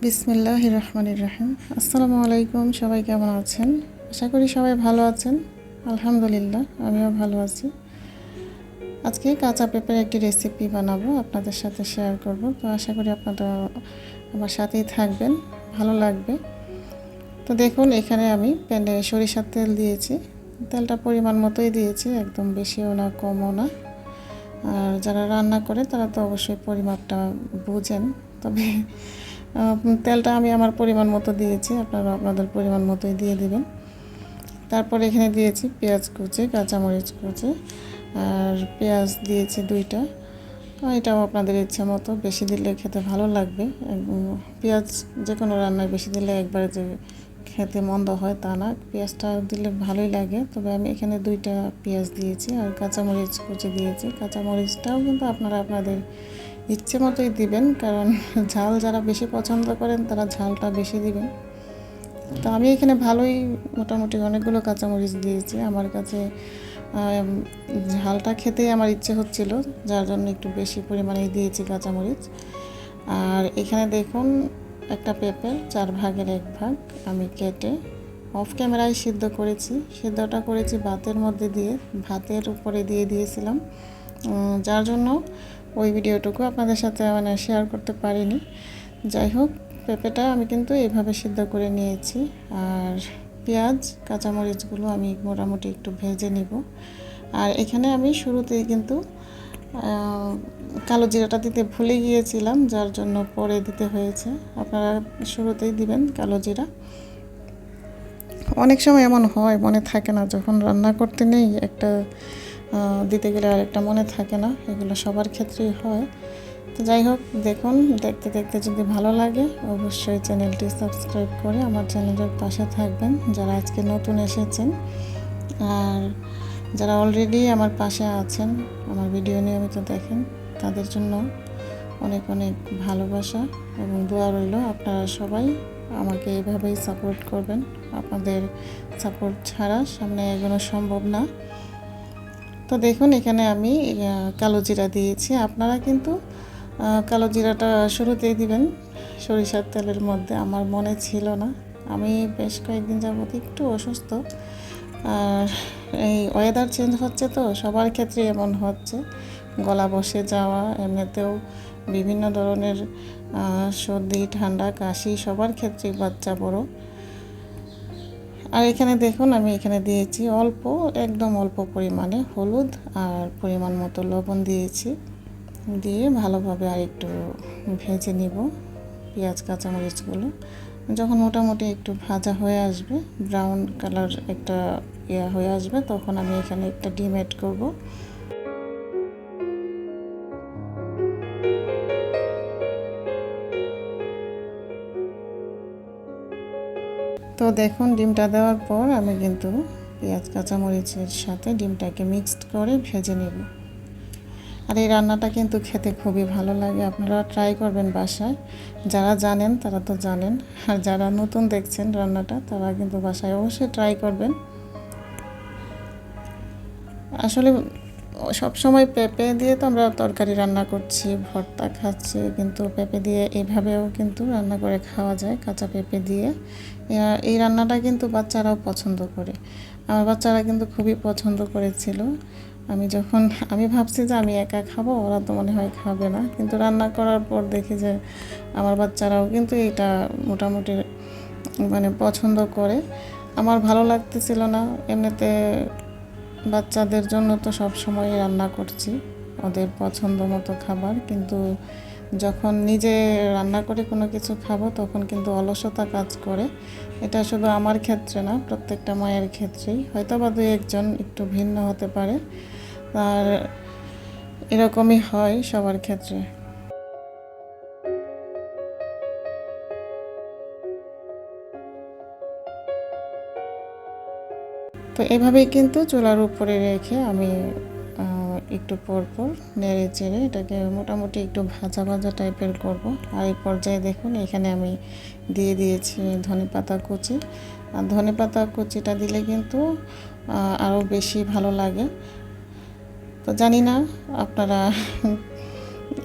বিসমিল্লাহির রহমানির রহিম। আসসালামু আলাইকুম। সবাই কেমন আছেন? আশা করি সবাই ভালো আছেন। আলহামদুলিল্লাহ, আমিও ভালো আছি। আজকে কাঁচা পেঁপের একটি রেসিপি বানাবো, আপনাদের সাথে শেয়ার করব। তো আশা করি আপনারা আমার সাথেই থাকবেন, ভালো লাগবে। তো দেখুন, এখানে আমি প্যানে সরিষার তেল দিয়েছি। তেলটা পরিমাণ মতোই দিয়েছি, একদম বেশিও না কমও না। আর যারা রান্না করে তারা তো অবশ্যই পরিমাপটা বুঝেন, তবে তেলটা আমি আমার পরিমাণ মতো দিয়েছি, আপনারা আপনাদের পরিমাণ মতোই দিয়ে দিবেন। তারপর এখানে দিয়েছি পেঁয়াজ কুচি, কাঁচামরিচ কুচি, আর পেঁয়াজ দিয়েছি 2টা। এটাও আপনাদের ইচ্ছা মতো, বেশি দিলে খেতে ভালো লাগবে। পেঁয়াজ যে কোনো রান্নায় বেশি দিলে একবারে যে খেতে মন্দ হয় তা না, পেঁয়াজটা দিলে ভালোই লাগে। তবে আমি এখানে 2টা পেঁয়াজ দিয়েছি, আর কাঁচামরিচ কুচি দিয়েছি। কাঁচামরিচটাও কিন্তু আপনারা আপনাদের ইচ্ছে মতোই দিবেন, কারণ ঝাল যারা বেশি পছন্দ করেন তারা ঝালটা বেশি দিবেন। তো আমি এখানে ভালোই মোটামুটি অনেকগুলো কাঁচামরিচ দিয়েছি। আমার কাছে ঝালটা খেতেই আমার ইচ্ছে হচ্ছিল, যার জন্য একটু বেশি পরিমাণেই দিয়েছি কাঁচামরিচ। আর এখানে দেখুন, একটা পেঁপের 4 ভাগের 1 ভাগ আমি কেটে অফ ক্যামেরায় সিদ্ধ করেছি। সিদ্ধটা করেছি ভাতের মধ্যে দিয়ে, ভাতের উপরে দিয়ে দিয়েছিলাম, যার জন্য ওই ভিডিওটুকু আপনাদের সাথে শেয়ার করতে পারিনি। যাই হোক, পেঁপেটা আমি কিন্তু এইভাবে সিদ্ধ করে নিয়েছি। আর পেঁয়াজ কাঁচামরিচগুলো আমি মোটামুটি একটু ভেজে নিব। আর এখানে আমি শুরুতেই কিন্তু কালো জিরাটা দিতে ভুলে গিয়েছিলাম, যার জন্য পরে দিতে হয়েছে। আপনারা শুরুতেই দিবেন কালো জিরা। অনেক সময় এমন হয়, মনে থাকে না, যখন রান্না করতে নেই একটা দিতে গেলে আর একটা মনে থাকে না। এগুলো সবার ক্ষেত্রেই হয়। তো যাই হোক, দেখুন, দেখতে দেখতে যদি ভালো লাগে অবশ্যই চ্যানেলটি সাবস্ক্রাইব করে আমার চ্যানেলের পাশে থাকবেন, যারা আজকে নতুন এসেছেন। আর যারা অলরেডি আমার পাশে আছেন, আমার ভিডিও নিয়মিত দেখেন, তাদের জন্য অনেক অনেক ভালোবাসা এবং দোয়া রইল। আপনারা সবাই আমাকে এভাবেই সাপোর্ট করবেন। আপনাদের সাপোর্ট ছাড়া সামনে এগোনো সম্ভব না। তো দেখুন, এখানে আমি কালো জিরা দিয়েছি। আপনারা কিন্তু কালো জিরাটা শুরুতেই দিবেন সরিষার তেলের মধ্যে। আমার মনে ছিল না, আমি বেশ কয়েকদিন যাবত একটু অসুস্থ। আর এই ওয়েদার চেঞ্জ হচ্ছে, তো সবার ক্ষেত্রে এমন হচ্ছে, গলা বসে যাওয়া, এমনিতেও বিভিন্ন ধরনের সর্দি, ঠান্ডা, কাশি সবার ক্ষেত্রেই, বাচ্চা বড়। আর এখানে দেখুন, আমি এখানে দিয়েছি অল্প, একদম অল্প পরিমাণে হলুদ আর পরিমাণ মতো লবণ দিয়েছি। দিয়ে ভালোভাবে আর একটু ভেজে নিব পেঁয়াজ কাঁচামরিচগুলো। যখন মোটামুটি একটু ভাজা হয়ে আসবে, ব্রাউন কালার একটা হয়ে আসবে, তখন আমি এখানে একটা ডিম অ্যাড করব। তো দেখুন, ডিমটা দেওয়ার পর আমি কিন্তু পেঁয়াজ কাঁচামরিচের সাথে ডিমটাকে মিক্সড করে ভেজে নেব। আর এই রান্নাটা কিন্তু খেতে খুবই ভালো লাগে, আপনারা ট্রাই করবেন বাসায়। যারা জানেন তারা তো জানেন, আর যারা নতুন দেখছেন রান্নাটা, তারা কিন্তু বাসায় অবশ্যই ট্রাই করবেন। আসলে সব সময় পেঁপে দিয়ে তো আমরা তরকারি রান্না করছি, ভর্তা খাচ্ছি, কিন্তু পেঁপে দিয়ে এভাবেও কিন্তু রান্না করে খাওয়া যায়, কাঁচা পেঁপে দিয়ে। এই রান্নাটা কিন্তু বাচ্চারাও পছন্দ করে। আমার বাচ্চারা কিন্তু খুবই পছন্দ করেছিল। আমি ভাবছি যে আমি একা খাবো, ওরা তো মনে হয় খাবে না, কিন্তু রান্না করার পর দেখি যে আমার বাচ্চারাও কিন্তু এটা মোটামুটি পছন্দ করে। আমার ভালো লাগতেছিল না, এমনিতে বাচ্চাদের জন্য তো সব সময় রান্না করছি ওদের পছন্দ মতো খাবার, কিন্তু যখন নিজে রান্না করে কোনো কিছু খাবো তখন কিন্তু অলসতা কাজ করে। এটা শুধু আমার ক্ষেত্রে না, প্রত্যেকটা মায়ের ক্ষেত্রেই, হয়তো বা 2-1 জন একটু ভিন্ন হতে পারে, আর এরকমই হয় সবার ক্ষেত্রে। তো এভাবেই কিন্তু চুলার উপরে রেখে আমি একটু পর পর নেড়ে চেড়ে এটাকে মোটামুটি একটু ভাজা ভাজা টাইপের করব। আর এই পর্যায়ে দেখুন, এখানে আমি দিয়ে দিয়েছি ধনেপাতা কুচি। আর ধনেপাতা কুচিটা দিলে কিন্তু আরও বেশি ভালো লাগে। তো জানি না আপনারা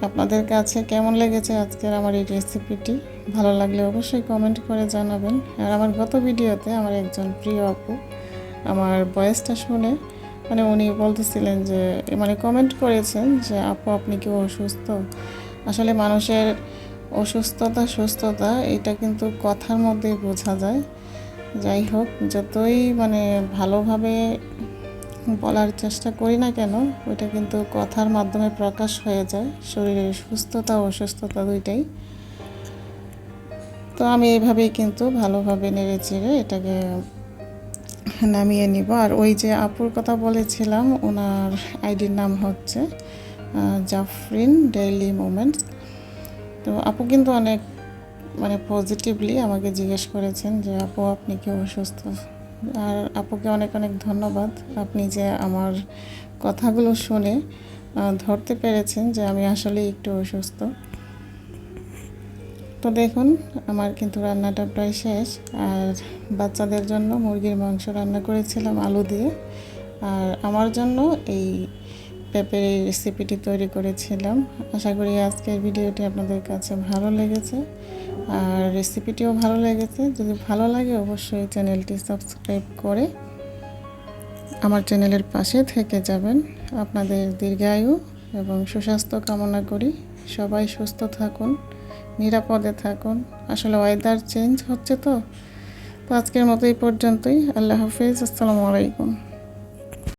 আপনাদের কাছে কেমন লেগেছে আজকের আমার এই রেসিপিটি? ভালো লাগলে অবশ্যই কমেন্ট করে জানাবেন। আর আমার গত ভিডিওতে আমার একজন প্রিয় আপু আমার ভয়েসটা শুনে মানে উনি বলতেছিলেন যে মানে কমেন্ট করেছেন যে আপু আপনি কি অসুস্থ? আসলে মানুষের অসুস্থতা সুস্থতা এটা কিন্তু কথার মধ্যেই বোঝা যায়। যাই হোক, যতই মানে ভালোভাবে বলার চেষ্টা করি না কেন, ওইটা কিন্তু কথার মাধ্যমে প্রকাশ হয়ে যায়, শরীরের সুস্থতা ও অসুস্থতা দুইটাই। তো আমি এইভাবেই কিন্তু ভালোভাবে নেড়ে চেড়ে এটাকে নামিয়ে নিব। আর ওই যে আপুর কথা বলেছিলাম, ওনার আইডির নাম হচ্ছে জাফরিন ডেইলি মোমেন্টস। তো আপু কিন্তু অনেক মানে পজিটিভলি আমাকে জিজ্ঞেস করেছেন যে আপু আপনি কি অসুস্থ? আর আপুকে অনেক অনেক ধন্যবাদ, আপনি যে আমার কথাগুলো শুনে ধরতে পেরেছেন যে আমি আসলে একটু অসুস্থ। তো দেখুন আমার কিন্তু রান্নাটা প্রায় শেষ। আর বাচ্চাদের জন্য মুরগির মাংস রান্না করেছিলাম আলু দিয়ে, আর আমার জন্য এই পেঁপের এই রেসিপিটি তৈরি করেছিলাম। আশা করি আজকের ভিডিওটি আপনাদের কাছে ভালো লেগেছে আর রেসিপিটিও ভালো লেগেছে। যদি ভালো লাগে অবশ্যই চ্যানেলটি সাবস্ক্রাইব করে আমার চ্যানেলের পাশে থেকে যাবেন। আপনাদের দীর্ঘায়ু এবং সুস্বাস্থ্য কামনা করি। সবাই সুস্থ থাকুন, নিরাপদে থাকুন। আসলে ওয়েদার চেঞ্জ হচ্ছে তো আজকের মতো এই পর্যন্তই। আল্লাহ হাফিজ, আসসালামু আলাইকুম।